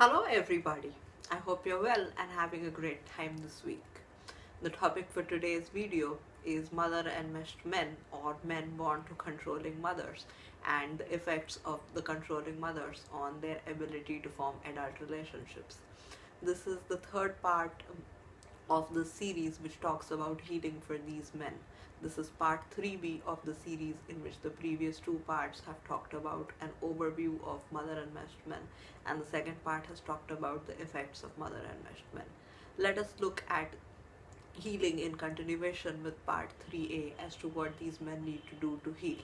Hello everybody. I hope you're well and having a great time this week. The topic for today's video is mother enmeshed men or men born to controlling mothers and the effects of the controlling mothers on their ability to form adult relationships. This is the third part of the series which talks about healing for these men. This is part 3B of the series, in which the previous two parts have talked about an overview of mother enmeshed men, and the second part has talked about the effects of mother enmeshed men. Let us look at healing in continuation with part 3A as to what these men need to do to heal.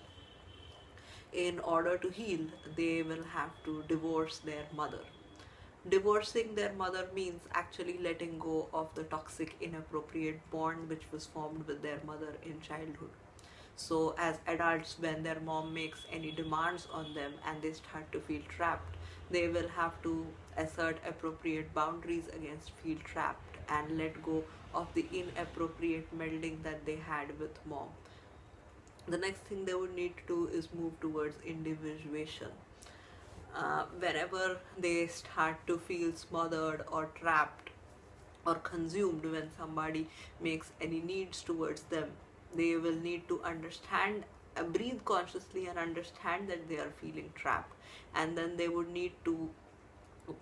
In order to heal, they will have to divorce their mother. Divorcing their mother means actually letting go of the toxic, inappropriate bond which was formed with their mother in childhood. So, as adults, when their mom makes any demands on them and they start to feel trapped, they will have to assert appropriate boundaries against feel trapped and let go of the inappropriate melding that they had with mom. The next thing they would need to do is move towards individuation. Whenever they start to feel smothered or trapped or consumed when somebody makes any needs towards them, they will need to understand, breathe consciously and understand that they are feeling trapped, and then they would need to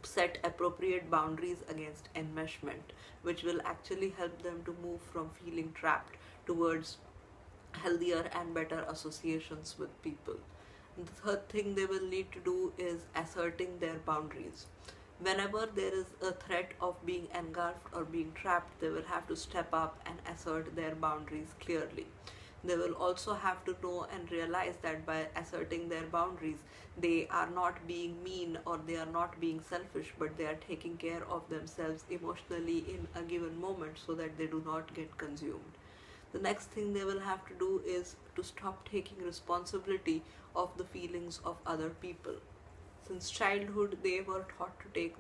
set appropriate boundaries against enmeshment, which will actually help them to move from feeling trapped towards healthier and better associations with people. The third thing they will need to do is asserting their boundaries. Whenever there is a threat of being engulfed or being trapped, they will have to step up and assert their boundaries clearly. They will also have to know and realize that by asserting their boundaries, they are not being mean or they are not being selfish, but they are taking care of themselves emotionally in a given moment so that they do not get consumed. The next thing they will have to do is to stop taking responsibility of the feelings of other people. Since childhood, they were taught to take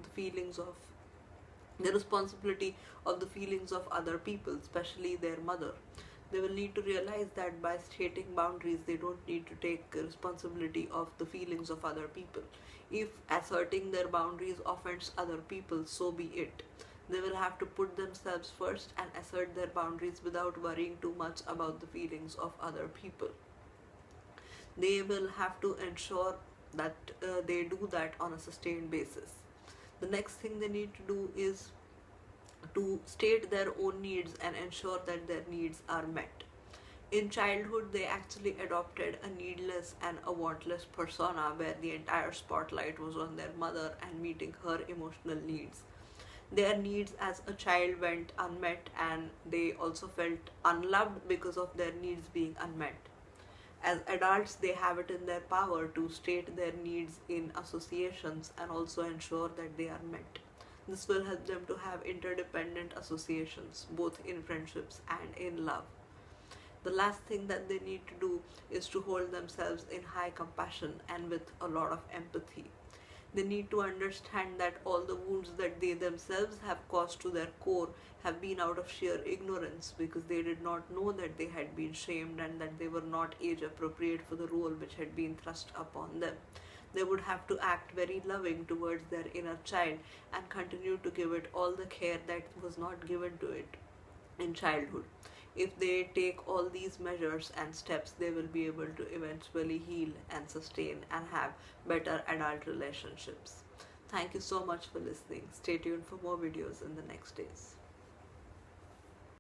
the responsibility of the feelings of other people, especially their mother. They will need to realize that by stating boundaries, they don't need to take responsibility of the feelings of other people. If asserting their boundaries offends other people, so be it. They will have to put themselves first and assert their boundaries without worrying too much about the feelings of other people. They will have to ensure that they do that on a sustained basis. The next thing they need to do is to state their own needs and ensure that their needs are met. In childhood, they actually adopted a needless and a wantless persona where the entire spotlight was on their mother and meeting her emotional needs. Their needs as a child went unmet, and they also felt unloved because of their needs being unmet. As adults, they have it in their power to state their needs in associations and also ensure that they are met. This will help them to have interdependent associations, both in friendships and in love. The last thing that they need to do is to hold themselves in high compassion and with a lot of empathy. They need to understand that all the wounds that they themselves have caused to their core have been out of sheer ignorance, because they did not know that they had been shamed and that they were not age appropriate for the role which had been thrust upon them. They would have to act very loving towards their inner child and continue to give it all the care that was not given to it in childhood. If they take all these measures and steps, they will be able to eventually heal and sustain and have better adult relationships. Thank you so much for listening. Stay tuned for more videos in the next days.